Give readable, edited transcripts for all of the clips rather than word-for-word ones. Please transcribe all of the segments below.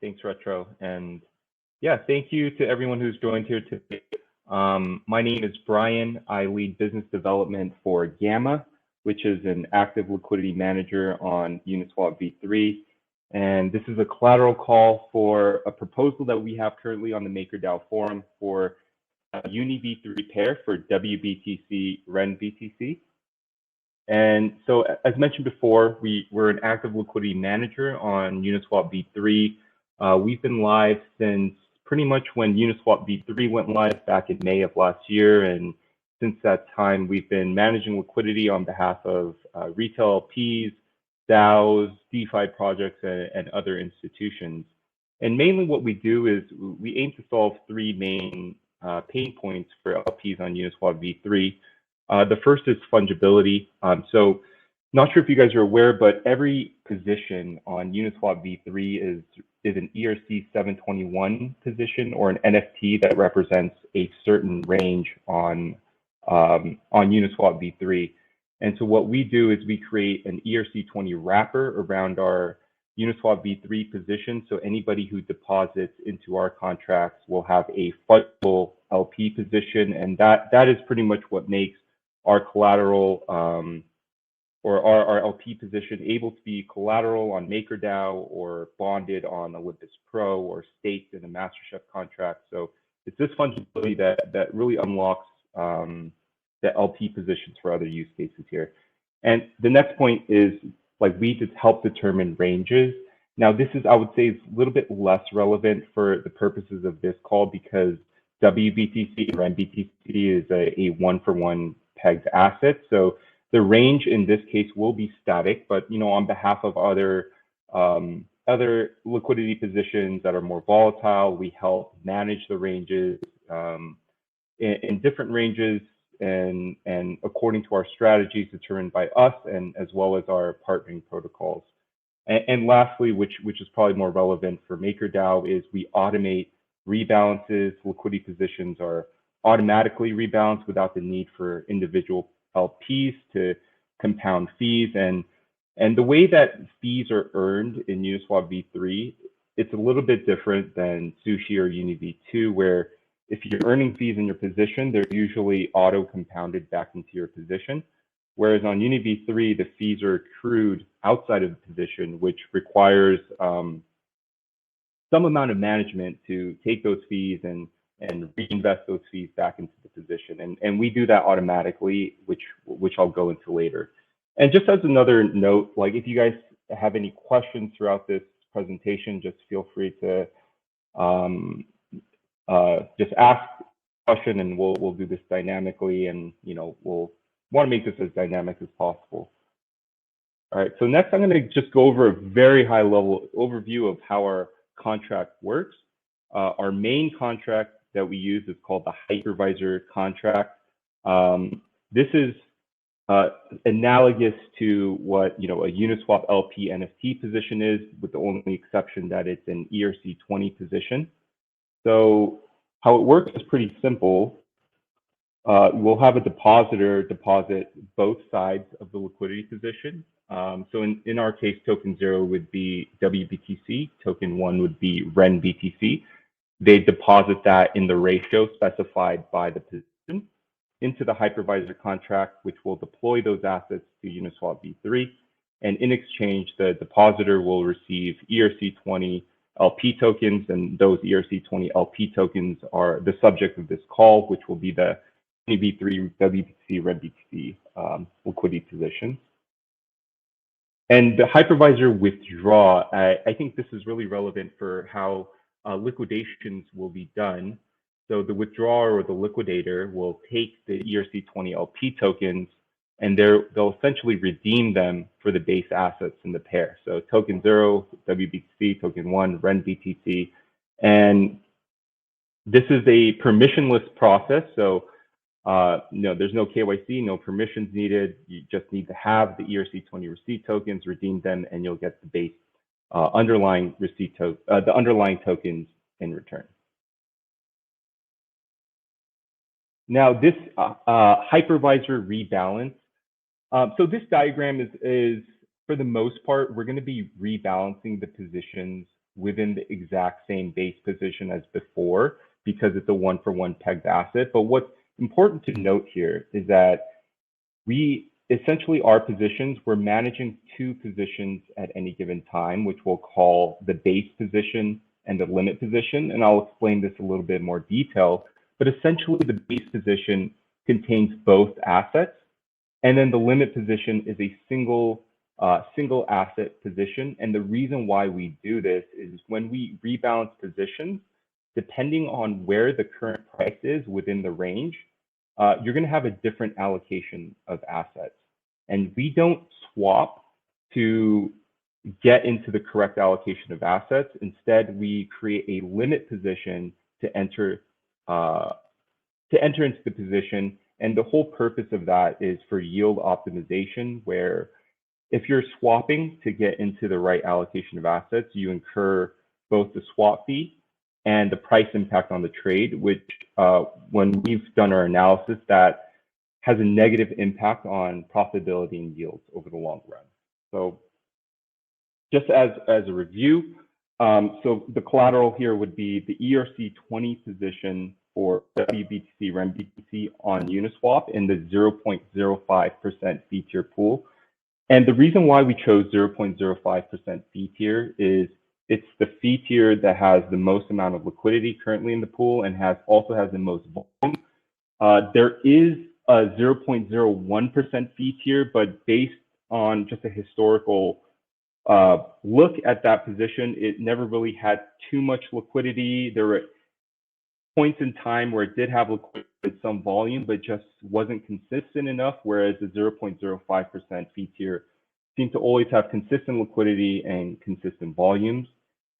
Thanks, Retro. And yeah, thank you to everyone who's joined here today. My name is Brian. I lead business development for Gamma, which is an active liquidity manager on Uniswap v3. And this is a collateral call for a proposal that we have currently on the MakerDAO forum for UNIV3 pair for WBTC-RENBTC. And so, as mentioned before, we're an active liquidity manager on Uniswap v3. We've been live since pretty much when Uniswap v3 went live back in May of last year. And since that time, we've been managing liquidity on behalf of retail LPs, DAOs, DeFi projects, and other institutions. And mainly what we do is we aim to solve three main pain points for LPs on Uniswap v3. The first is fungibility. So not sure if you guys are aware, but every position on Uniswap v3 is an ERC 721 position or an NFT that represents a certain range on Uniswap v3. And so what we do is we create an ERC20 wrapper around our Uniswap v3 position. So anybody who deposits into our contracts will have a fungible LP position, and that is pretty much what makes our collateral or our LP position able to be collateral on MakerDAO or bonded on Olympus Pro or staked in a MasterChef contract. So it's this fungibility that really unlocks the LP positions for other use cases here. And the next point is we just help determine ranges. Now this is, I would say, it's a little bit less relevant for the purposes of this call because WBTC or MBTC is a one-for-one pegged asset. So the range in this case will be static, but on behalf of other liquidity positions that are more volatile, we help manage the ranges in different ranges and according to our strategies determined by us and as well as our partnering protocols. And lastly, which is probably more relevant for MakerDAO, is we automate rebalances. Liquidity positions are automatically rebalanced without the need for individual LPs to compound fees. And the way that fees are earned in Uniswap v3, it's a little bit different than Sushi or UNIV2, where if you're earning fees in your position, they're usually auto compounded back into your position. Whereas on UNIV3, the fees are accrued outside of the position, which requires some amount of management to take those fees and reinvest those fees back into the position. And we do that automatically, which I'll go into later. And just as another note, if you guys have any questions throughout this presentation, just feel free to just ask a question and we'll do this dynamically, and we'll want to make this as dynamic as possible. All right, so next I'm going to just go over a very high level overview of how our contract works. Our main contract that we use is called the Hypervisor contract. This is analogous to what a Uniswap LP NFT position is, with the only exception that it's an ERC20 position. So how it works is pretty simple. We'll have a depositor deposit both sides of the liquidity position. So in our case, token 0 would be WBTC, token 1 would be RENBTC. They deposit that in the ratio specified by the position into the hypervisor contract, which will deploy those assets to Uniswap v3. And in exchange, the depositor will receive ERC20 LP tokens, and those ERC20 LP tokens are the subject of this call, which will be the UNIV3-WBTC-RENBTC liquidity position. And the hypervisor withdraw, I think this is really relevant for how liquidations will be done. So the withdrawer or the liquidator will take the ERC20 LP tokens and they'll essentially redeem them for the base assets in the pair. So token 0, WBTC, token 1, RENBTC. And this is a permissionless process. So there's no KYC, no permissions needed. You just need to have the ERC20 receipt tokens, redeem them, and you'll get the base underlying tokens in return. Now this hypervisor rebalance. So this diagram is for the most part, we're going to be rebalancing the positions within the exact same base position as before because it's a one-for-one pegged asset. But what's important to note here is that we essentially our positions, we're managing two positions at any given time, which we'll call the base position and the limit position. And I'll explain this a little bit more detail, but essentially the base position contains both assets. And then the limit position is a single asset position. And the reason why we do this is when we rebalance positions, depending on where the current price is within the range, you're going to have a different allocation of assets. And we don't swap to get into the correct allocation of assets. Instead, we create a limit position to enter into the position. And the whole purpose of that is for yield optimization, where if you're swapping to get into the right allocation of assets, you incur both the swap fee and the price impact on the trade, which when we've done our analysis, that has a negative impact on profitability and yields over the long run. So just as a review, so the collateral here would be the ERC20 position for WBTC-RENBTC on Uniswap in the 0.05% fee tier pool. And the reason why we chose 0.05% fee tier is it's the fee tier that has the most amount of liquidity currently in the pool and also has the most volume. There is a 0.01% fee tier, but based on just a historical look at that position, it never really had too much liquidity. There were points in time where it did have liquidity with some volume, but just wasn't consistent enough, whereas the 0.05% fee tier seemed to always have consistent liquidity and consistent volumes.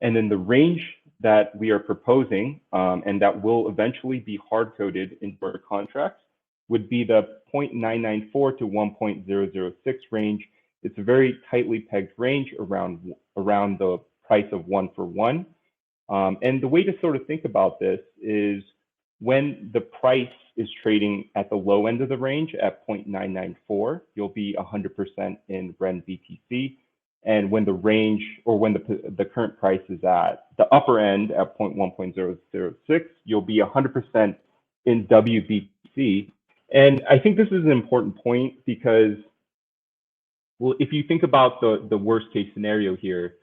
And then the range that we are proposing, and that will eventually be hard-coded into our contracts, would be the 0.994 to 1.006 range. It's a very tightly pegged range around the price of 1-for-1. And the way to sort of think about this is when the price is trading at the low end of the range at 0.994, you'll be 100% in RENBTC. And when the range, or when the current price is at the upper end at 0.1.006, you'll be 100% in WBTC. And I think this is an important point because, well, if you think about the worst case scenario here,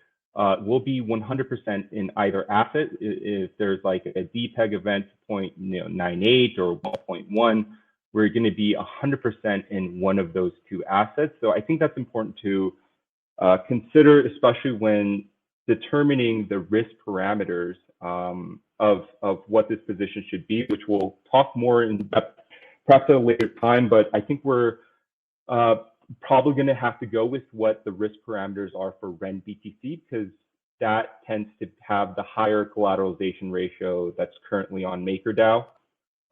we'll be 100% in either asset. If there's like a DPEG event, 0.98 or 1.1, we're going to be 100% in one of those two assets. So I think that's important to consider, especially when determining the risk parameters of what this position should be, which we'll talk more in depth perhaps at a later time. But I think we're probably going to have to go with what the risk parameters are for RENBTC, because that tends to have the higher collateralization ratio that's currently on MakerDAO.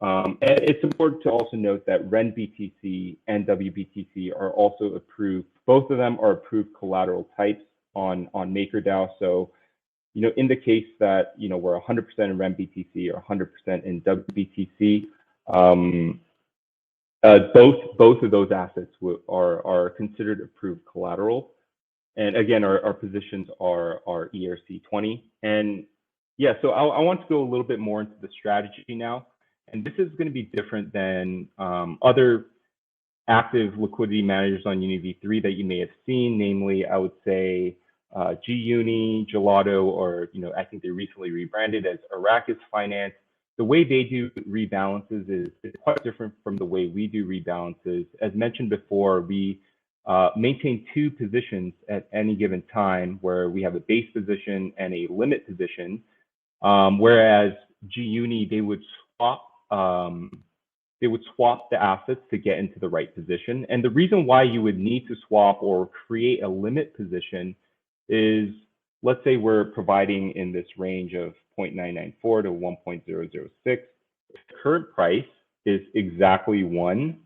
And it's important to also note that RENBTC and WBTC are also approved. Both of them are approved collateral types on MakerDAO. So, in the case that, we're 100% in RENBTC or 100% in WBTC, both of those assets are considered approved collateral. And again, our positions are ERC20. And yeah, so I want to go a little bit more into the strategy now. And this is going to be different than other active liquidity managers on UNIV3 that you may have seen, namely, I would say GUNI, Gelato, or I think they recently rebranded as Arrakis Finance. The way they do rebalances is quite different from the way we do rebalances. As mentioned before, we maintain two positions at any given time, where we have a base position and a limit position, whereas GUNI, they would swap the assets to get into the right position. And the reason why you would need to swap or create a limit position is, let's say we're providing in this range of 0.994 to 1.006. If the current price is exactly 1,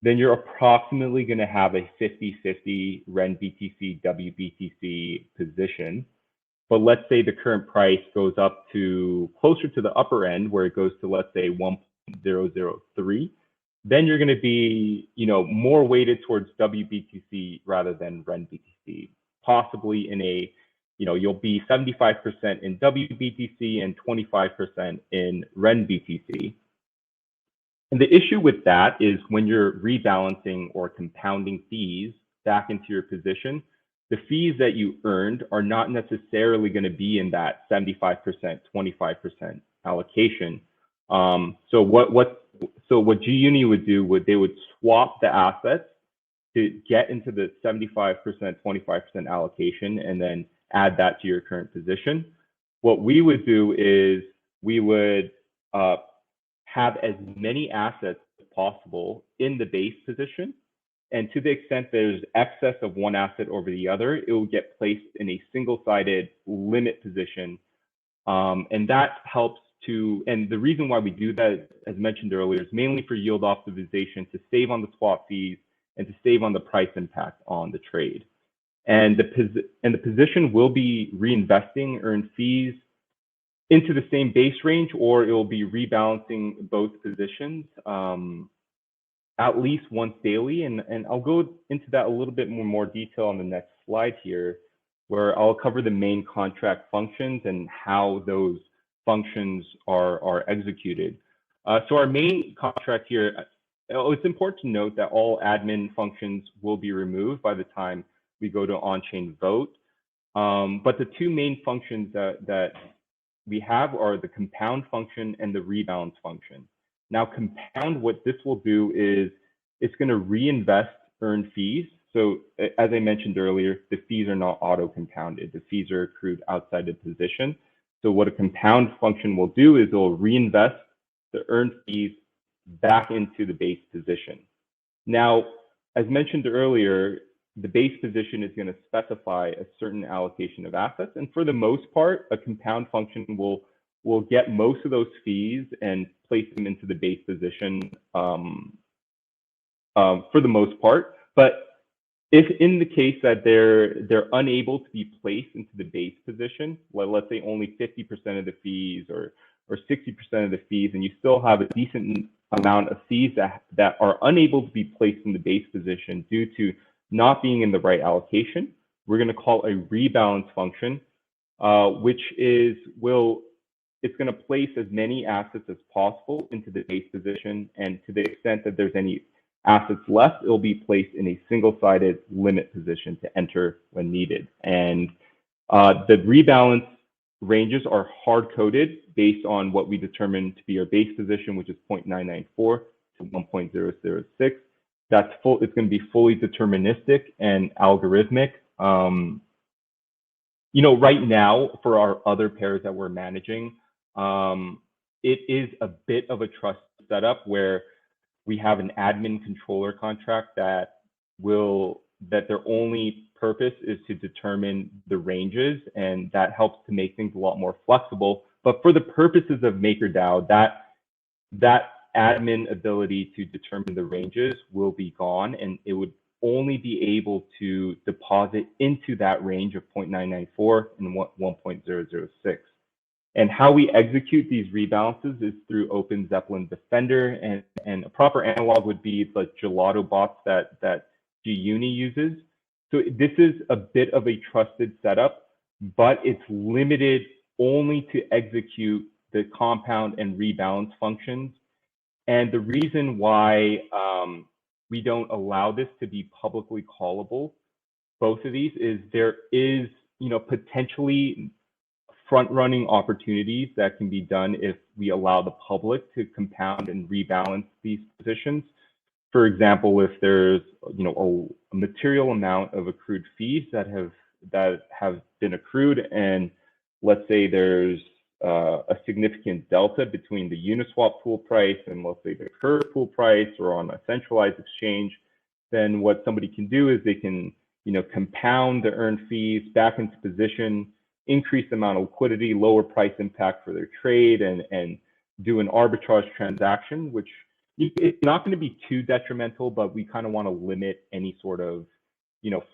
then you're approximately going to have a 50-50 RENBTC WBTC position. But let's say the current price goes up to closer to the upper end, where it goes to, let's say, 1.003, then you're going to be, more weighted towards WBTC rather than RENBTC, possibly in a you'll be 75% in WBTC and 25% in RENBTC. And the issue with that is when you're rebalancing or compounding fees back into your position, the fees that you earned are not necessarily going to be in that 75%, 25% allocation. So what GUNI would do they would swap the assets to get into the 75%, 25% allocation and then add that to your current position. What we would do is we would have as many assets as possible in the base position. And to the extent there's excess of one asset over the other, it will get placed in a single-sided limit position. And that helps to, and the reason why we do that, as mentioned earlier, is mainly for yield optimization, to save on the swap fees and to save on the price impact on the trade. And the position will be reinvesting earned fees into the same base range, or it will be rebalancing both positions at least once daily. And I'll go into that a little bit more detail on the next slide here, where I'll cover the main contract functions and how those functions are executed. So our main contract here, it's important to note that all admin functions will be removed by the time we go to on-chain vote. But the two main functions that we have are the compound function and the rebalance function. Now, compound, what this will do is it's going to reinvest earned fees. So as I mentioned earlier, the fees are not auto-compounded. The fees are accrued outside the position. So what a compound function will do is it will reinvest the earned fees back into the base position. Now, as mentioned earlier, the base position is going to specify a certain allocation of assets. And for the most part, a compound function will get most of those fees and place them into the base position for the most part. But if in the case that they're unable to be placed into the base position, well, let's say only 50% of the fees or 60% of the fees, and you still have a decent amount of fees that are unable to be placed in the base position due to not being in the right allocation, we're going to call a rebalance function, which is it's going to place as many assets as possible into the base position, and to the extent that there's any assets left, it'll be placed in a single-sided limit position to enter when needed. And the rebalance ranges are hard-coded based on what we determine to be our base position, which is 0.994 to 1.006. It's going to be fully deterministic and algorithmic. Right now, for our other pairs that we're managing, it is a bit of a trust setup where we have an admin controller contract that their only purpose is to determine the ranges, and that helps to make things a lot more flexible. But for the purposes of MakerDAO, that admin ability to determine the ranges will be gone, and it would only be able to deposit into that range of 0.994 and 1.006. And how we execute these rebalances is through Open Zeppelin Defender, and a proper analog would be the gelato bots that GUNI uses. So this is a bit of a trusted setup, but it's limited only to execute the compound and rebalance functions. And the reason why we don't allow this to be publicly callable, both of these, is there is, potentially front-running opportunities that can be done if we allow the public to compound and rebalance these positions. For example, if there's, a material amount of accrued fees that have been accrued, and let's say there's a significant delta between the Uniswap pool price and let's say the curve pool price or on a centralized exchange, then what somebody can do is they can, compound the earned fees back into position, increase the amount of liquidity, lower price impact for their trade, and do an arbitrage transaction, which it's not going to be too detrimental, but we kind of want to limit any sort of,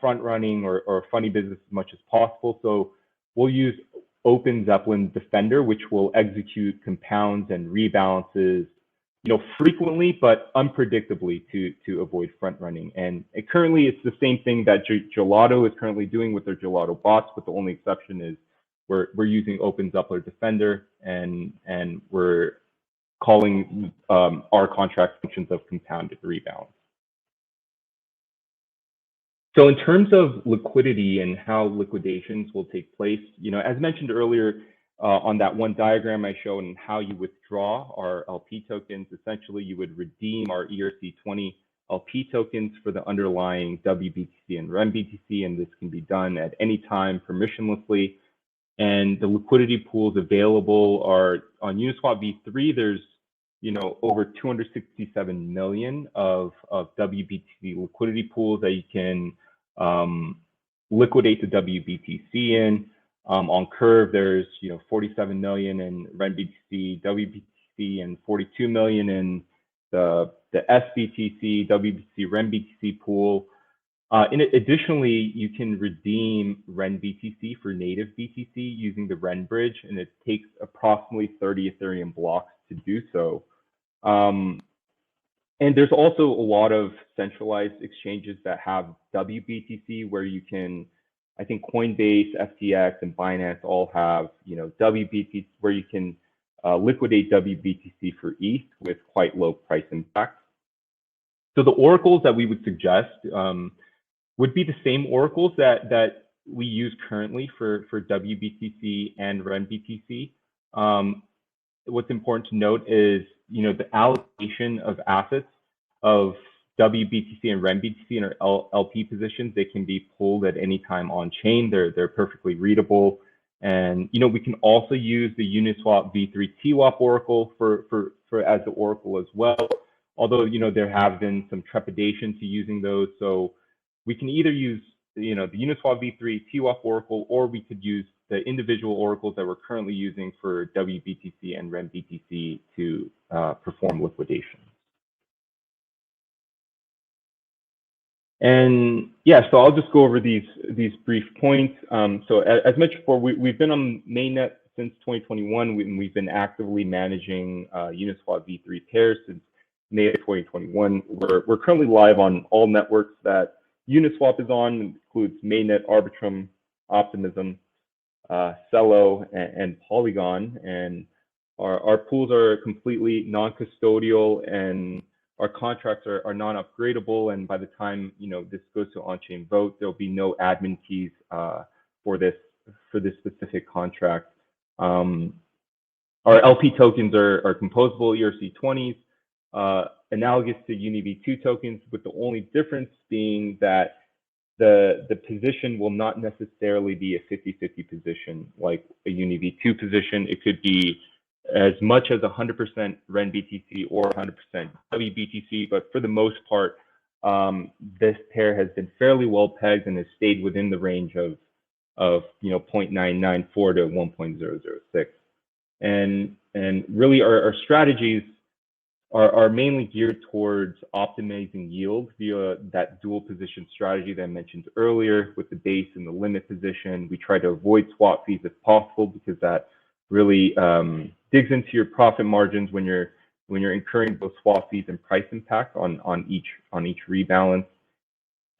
front running or funny business as much as possible. So we'll use Open Zeppelin Defender, which will execute compounds and rebalances frequently but unpredictably to avoid front running. And currently, it's the same thing that Gelato is currently doing with their Gelato bots, but the only exception is we're using OpenZeppler Defender, and we're calling our contract functions of compounded rebalance. So in terms of liquidity and how liquidations will take place, as mentioned earlier on that one diagram I showed and how you withdraw our LP tokens, essentially you would redeem our ERC20 LP tokens for the underlying WBTC and RENBTC, and this can be done at any time permissionlessly. And the liquidity pools available are on Uniswap v3. There's over 267 million of WBTC liquidity pools that you can liquidate the WBTC in. On Curve, there's 47 million in RENBTC, WBTC, and 42 million in the SBTC, WBTC, RENBTC pool. Additionally, you can redeem RENBTC for native BTC using the REN bridge, and it takes approximately 30 Ethereum blocks to do so. And there's also a lot of centralized exchanges that have WBTC where you can, I think Coinbase, FTX, and Binance all have, WBTC where you can liquidate WBTC for ETH with quite low price impact. So the oracles that we would suggest would be the same oracles that we use currently for WBTC and RENBTC. What's important to note is, the allocation of assets of WBTC and RENBTC in our LP positions. They can be pulled at any time on chain. They're perfectly readable. And, we can also use the Uniswap v3-TWAP oracle for as the oracle as well. Although, there have been some trepidation to using those. So we can either use, the Uniswap v3-TWAP oracle, or we could use the individual oracles that we're currently using for WBTC and RENBTC to perform liquidation. And yeah, so I'll just go over these brief points. So as mentioned before, we've been on mainnet since 2021. We've been actively managing Uniswap v3 pairs since May of 2021. We're currently live on all networks that Uniswap is on. It includes mainnet, Arbitrum, Optimism, Celo, and Polygon. And our pools are completely non-custodial, and our contracts are non-upgradable. And by the time this goes to on-chain vote, there'll be no admin keys for this specific contract. Our LP tokens are composable ERC20s, analogous to UNIV3 tokens, with the only difference being that the position will not necessarily be a 50-50 position like a UNIV3 position. It could be as much as 100% RENBTC or 100% WBTC, but for the most part, this pair has been fairly well pegged and has stayed within the range of 0.994 to 1.006. And really our strategies are mainly geared towards optimizing yield via that dual position strategy that I mentioned earlier with the base and the limit position. We try to avoid swap fees if possible, because that really digs into your profit margins when you're incurring both swap fees and price impact on each rebalance.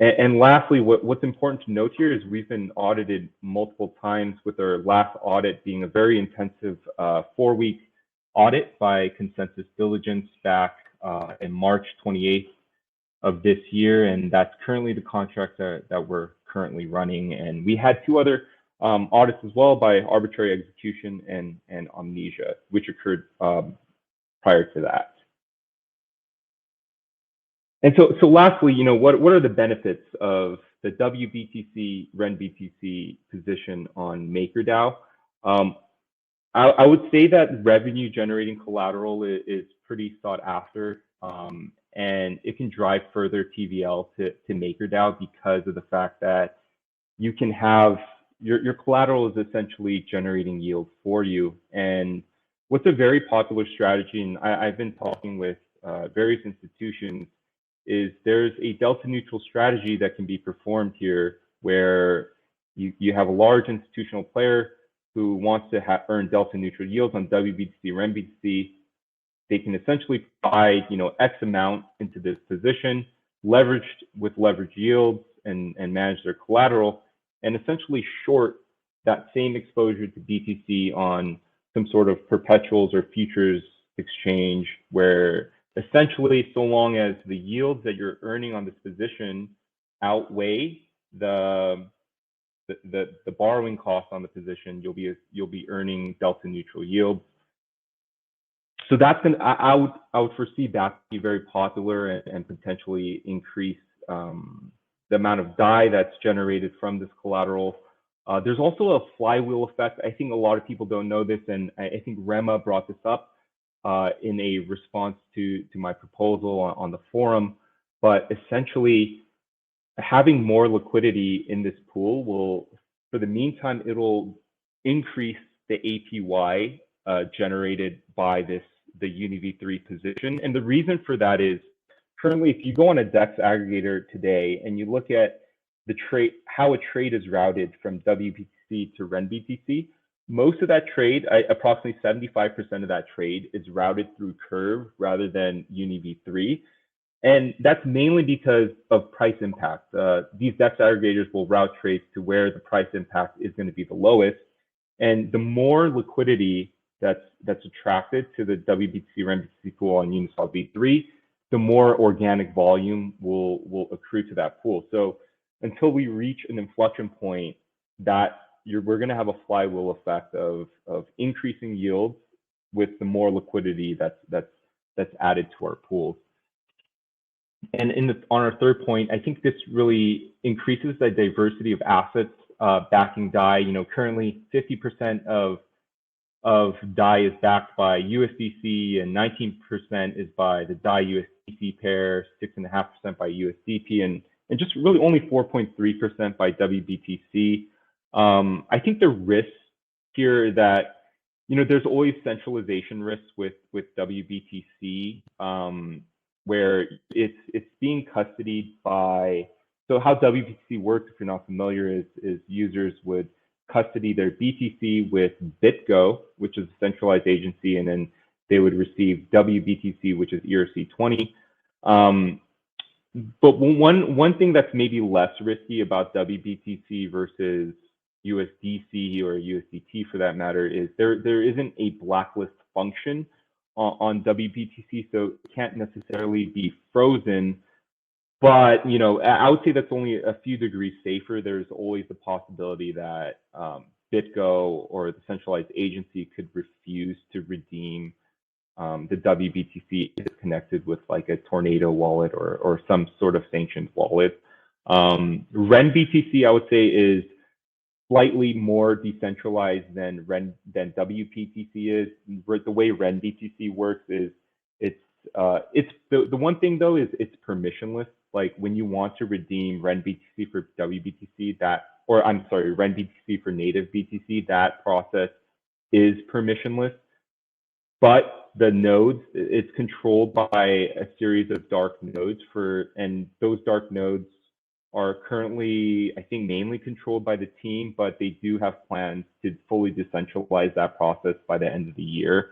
And lastly, what's important to note here is we've been audited multiple times, with our last audit being a very intensive 4-week audit by Consensus Diligence back in March 28th of this year, and that's currently the contract that we're currently running. And we had 2 other audits as well, by Arbitrary Execution and Amnesia, which occurred prior to that. And so lastly, what are the benefits of the WBTC RENBTC position on MakerDAO? I would say that revenue generating collateral is pretty sought after, and it can drive further TVL to MakerDAO because of the fact that you can have your collateral is essentially generating yield for you. And what's a very popular strategy, and I've been talking with various institutions, is there's a delta neutral strategy that can be performed here, where you have a large institutional player who wants to earn delta neutral yields on WBTC, RENBTC, they can essentially buy, X amount into this position, leveraged with leverage yields and manage their collateral, and essentially short that same exposure to BTC on some sort of perpetuals or futures exchange, where essentially, so long as the yields that you're earning on this position outweigh the borrowing cost on the position, you'll be earning delta neutral yields. So that's I would foresee that to be very popular and potentially increase the amount of DAI that's generated from this collateral. There's also a flywheel effect. I think a lot of people don't know this, and I think Rema brought this up in a response to my proposal on the forum. But essentially, having more liquidity in this pool will, for the meantime, it'll increase the APY generated by the UNIV3 position. And the reason for that is, currently, if you go on a DEX aggregator today and you look at the trade, how a trade is routed from WBTC to RENBTC, most of that trade, approximately 75% of that trade, is routed through Curve rather than UNIV3. And that's mainly because of price impact. These DEX aggregators will route trades to where the price impact is going to be the lowest. And the more liquidity that's attracted to the WBTC-RENBTC pool on Uniswap v3, the more organic volume will accrue to that pool. So until we reach an inflection point, we're going to have a flywheel effect of increasing yields with the more liquidity that's added to our pools. And on our third point, I think this really increases the diversity of assets backing DAI. Currently 50% of DAI is backed by USDC, and 19% is by the DAI USDC pair, 6.5% by USDP, and just really only 4.3% by WBTC. I think the risks here that, there's always centralization risks with WBTC, where it's being custodied by, so how WBTC works, if you're not familiar, is users would custody their BTC with BitGo, which is a centralized agency, and then they would receive WBTC, which is ERC20. But one thing that's maybe less risky about WBTC versus USDC or USDT for that matter is there isn't a blacklist function on WBTC, so it can't necessarily be frozen. But I would say that's only a few degrees safer. There's always the possibility that BitGo or the centralized agency could refuse to redeem the WBTC is connected with like a Tornado wallet or some sort of sanctioned wallet. RENBTC, I would say, is slightly more decentralized than WBTC is. The way RENBTC works is it's the one thing though is it's permissionless. Like when you want to redeem RENBTC for WBTC, RENBTC for native BTC, that process is permissionless. But the nodes, it's controlled by a series of dark nodes and those dark nodes are currently, I think, mainly controlled by the team, but they do have plans to fully decentralize that process by the end of the year.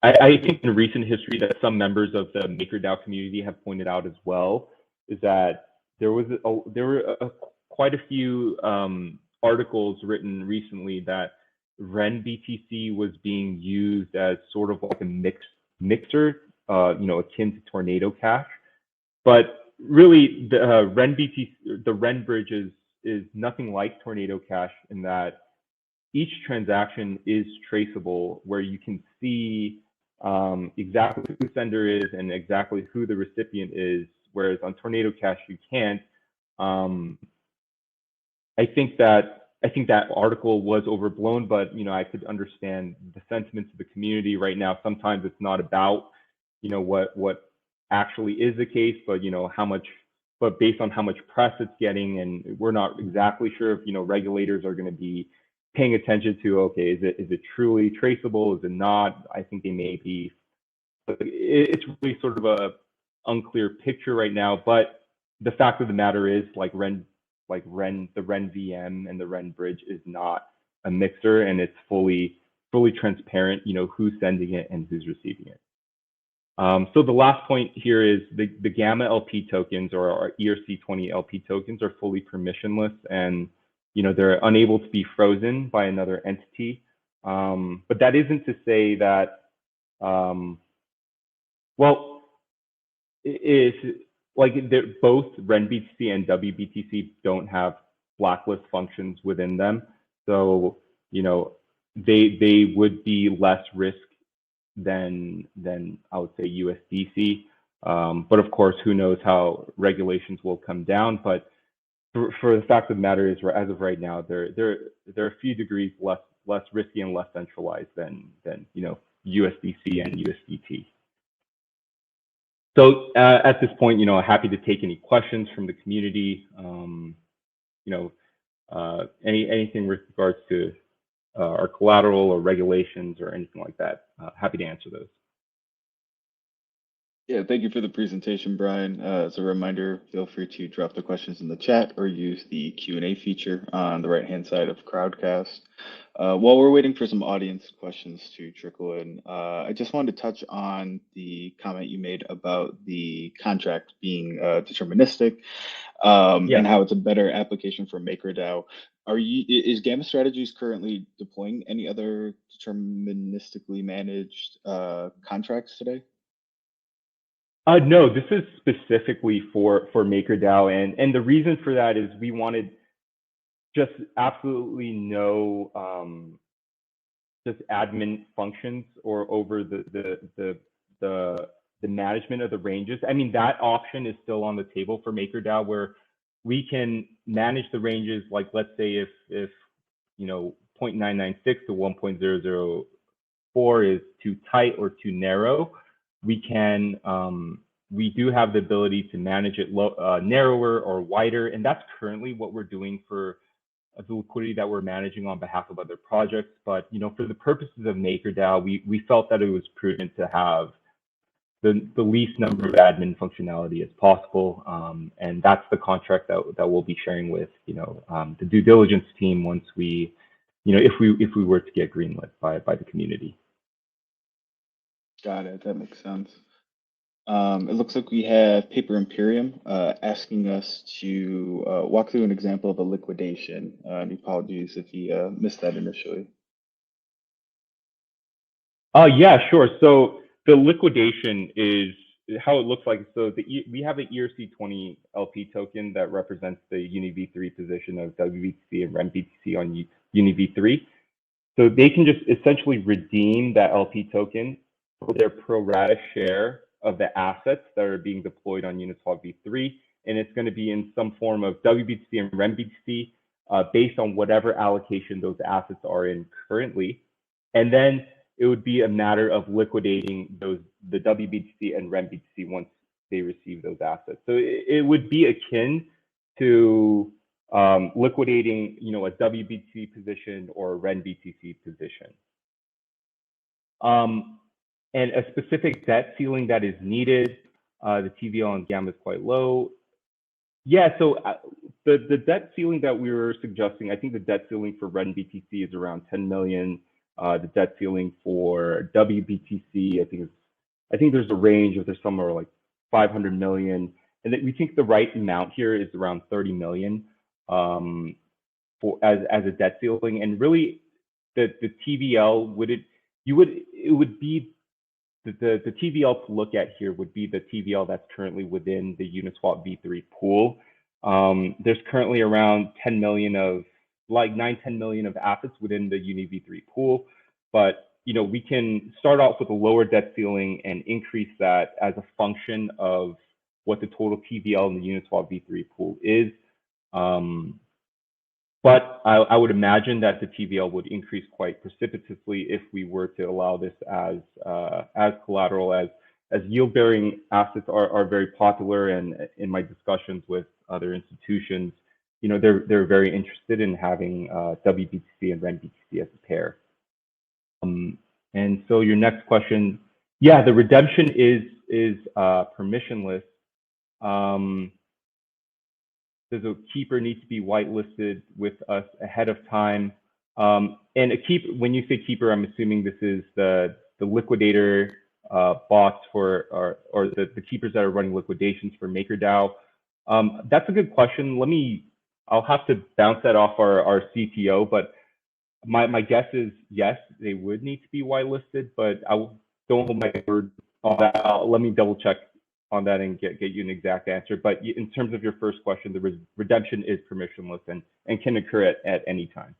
I think in recent history that some members of the MakerDAO community have pointed out as well is that there were quite a few articles written recently that RENBTC was being used as sort of like a mixer, akin to Tornado Cash. But really, the REN bridge is nothing like Tornado Cash in that each transaction is traceable, where you can see exactly who the sender is and exactly who the recipient is, whereas on Tornado Cash you can't. I think that article was overblown, but I could understand the sentiments of the community right now. Sometimes it's not about what actually is the case, but based on how much press it's getting, and we're not exactly sure if regulators are going to be paying attention to, okay, is it truly traceable? Is it not? I think they may be. But it's really sort of a unclear picture right now. But the fact of the matter is, the REN VM and the REN bridge is not a mixer, and it's fully fully transparent, who's sending it and who's receiving it. So the last point here is the Gamma LP tokens, or our ERC20 LP tokens, are fully permissionless, and they're unable to be frozen by another entity. But that isn't to say that, well, both RENBTC and WBTC don't have blacklist functions within them, so they would be less risk than I would say USDC. But of course, who knows how regulations will come down. But for the fact of the matter is, as of right now, they're a few degrees less risky and less centralized than USDC and USDT. So at this point, happy to take any questions from the community. Anything with regards to our collateral or regulations or anything like that. Happy to answer those. Yeah, thank you for the presentation, Brian. As a reminder, feel free to drop the questions in the chat or use the Q&A feature on the right-hand side of Crowdcast. While we're waiting for some audience questions to trickle in, I just wanted to touch on the comment you made about the contract being deterministic, and how it's a better application for MakerDAO. Is Gamma Strategies currently deploying any other deterministically managed contracts today? No, this is specifically for MakerDAO, and the reason for that is we wanted just absolutely no just admin functions or over the management of the ranges. I mean, that option is still on the table for MakerDAO, where we can manage the ranges. Like, let's say if 0.996 to 1.004 is too tight or too narrow, we do have the ability to manage it narrower or wider, and that's currently what we're doing for the liquidity that we're managing on behalf of other projects. But for the purposes of MakerDAO, we felt that it was prudent to have the least number of admin functionality as possible, and that's the contract that we'll be sharing with the due diligence team once we, if we were to get greenlit by the community. Got it. That makes sense. It looks like we have Paper Imperium asking us to walk through an example of a liquidation. And apologies if he missed that initially. Yeah, sure. So the liquidation is how it looks like. So we have an ERC20 LP token that represents the UNIV3 position of WBTC and RENBTC on UNIV3. So they can just essentially redeem that LP token for their pro rata share of the assets that are being deployed on Uniswap v3, and it's going to be in some form of WBTC and RENBTC based on whatever allocation those assets are in currently. And then it would be a matter of liquidating the WBTC and RENBTC once they receive those assets. So it would be akin to liquidating, a WBTC position or a RENBTC position. And a specific debt ceiling that is needed. The TVL on Gamma is quite low. Yeah, so the debt ceiling that we were suggesting, I think the debt ceiling for RENBTC is around 10 million. The debt ceiling for WBTC, I think there's a range of, there's somewhere like 500 million. And that we think the right amount here is around 30 million as a debt ceiling. And really the TVL the TVL to look at here would be the TVL that's currently within the Uniswap v3 pool. There's currently around 10 million of 9-10 million of assets within the UNIV3 pool, but we can start off with a lower debt ceiling and increase that as a function of what the total TVL in the Uniswap v3 pool is. But I would imagine that the TVL would increase quite precipitously if we were to allow this as collateral, as yield-bearing assets are very popular. And in my discussions with other institutions, they're very interested in having WBTC and RENBTC as a pair. And so your next question, yeah, the redemption is permissionless. Does a keeper need to be whitelisted with us ahead of time? And a keep, when you say keeper, I'm assuming this is the liquidator bots for, or the keepers that are running liquidations for MakerDAO. That's a good question. I'll have to bounce that off our CTO, but my guess is yes, they would need to be whitelisted, but don't hold my word on that. Let me double check on that and get you an exact answer. But in terms of your first question, the redemption is permissionless and can occur at any time.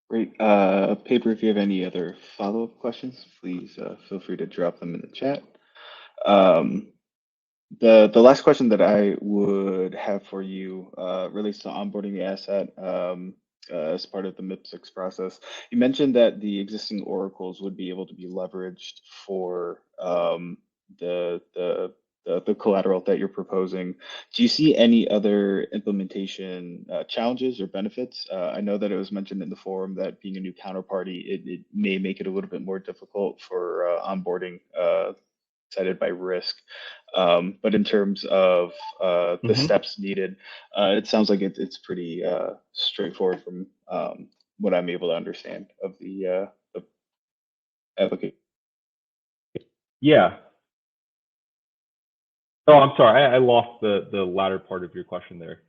Great. Paper, if you have any other follow-up questions, please feel free to drop them in the chat. The last question that I would have for you relates to onboarding the asset as part of the MIP6 process. You mentioned that the existing oracles would be able to be leveraged for the collateral that you're proposing. Do you see any other implementation challenges or benefits? I know that it was mentioned in the forum that being a new counterparty, it may make it a little bit more difficult for onboarding cited by risk. But in terms of the steps needed, it sounds like it's pretty straightforward from what I'm able to understand of the application. Yeah. Oh, I'm sorry. I lost the latter part of your question there.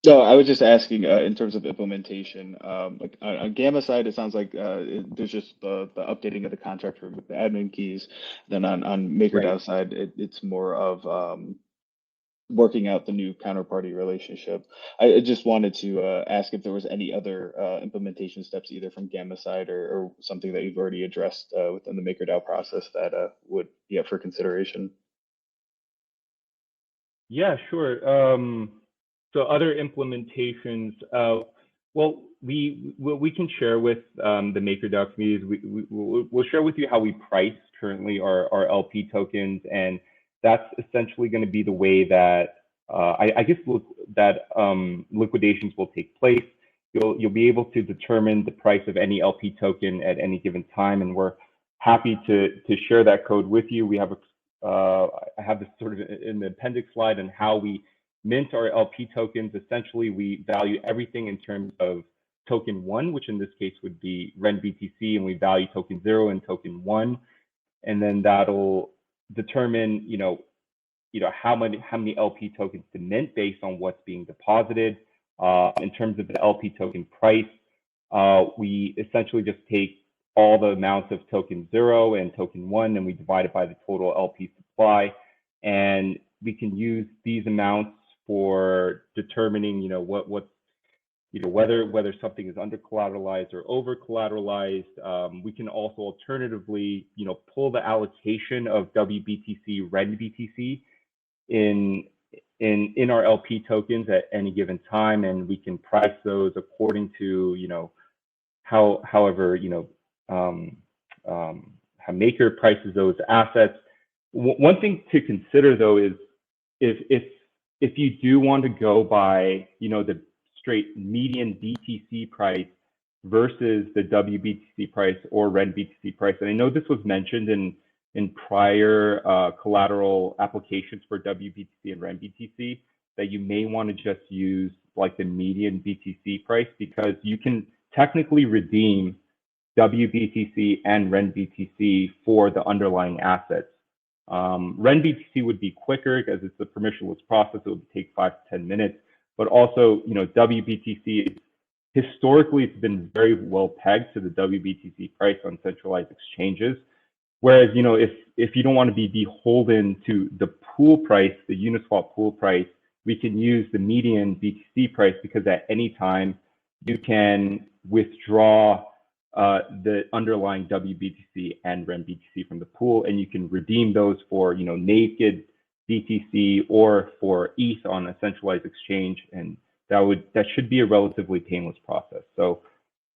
No, I was just asking in terms of implementation. Like on Gamma side, it sounds like there's just the updating of the contract with the admin keys. Then on MakerDAO side, it's more of working out the new counterparty relationship. I just wanted to ask if there was any other implementation steps, either from Gamma side or something that you've already addressed within the MakerDAO process that would be up for consideration. Yeah, sure. So other implementations, well, we can share with the MakerDAO communities. We'll share with you how we price currently our LP tokens, and that's essentially going to be the way that I guess that liquidations will take place. You'll be able to determine the price of any LP token at any given time, and we're happy to share that code with you. We have I have this sort of in the appendix slide on how we mint our LP tokens. Essentially, we value everything in terms of token 1, which in this case would be RENBTC, and we value token 0 and token 1, and then that'll determine, how many LP tokens to mint based on what's being deposited. In terms of the LP token price, we essentially just take all the amounts of token 0 and token 1, and we divide it by the total LP supply, and we can use these amounts for determining, whether something is under collateralized or over collateralized. We can also alternatively, pull the allocation of WBTC-RENBTC in our LP tokens at any given time, and we can price those according to, however, how Maker prices those assets. One thing to consider though is if you do want to go by, the straight median BTC price versus the WBTC price or RENBTC price, and I know this was mentioned in prior collateral applications for WBTC and RENBTC, that you may want to just use like the median BTC price, because you can technically redeem WBTC and RENBTC for the underlying assets. RENBTC would be quicker because it's a permissionless process. It would take 5 to 10 minutes. But also, WBTC, historically, it's been very well pegged to the WBTC price on centralized exchanges. Whereas, if you don't want to be beholden to the pool price, the Uniswap pool price, we can use the median BTC price, because at any time you can withdraw the underlying WBTC and RENBTC from the pool, and you can redeem those for naked BTC or for ETH on a centralized exchange, and that should be a relatively painless process. So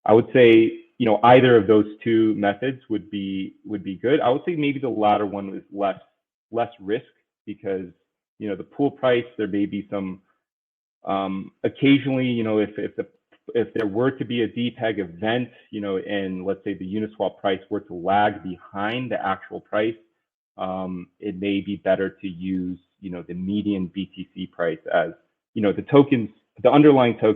I would say either of those two methods would be good. I would say maybe the latter one is less risk, because the pool price, there may be some occasionally, if there were to be a DPEG event, and let's say the Uniswap price were to lag behind the actual price, it may be better to use, the median BTC price as, the tokens, the underlying tokens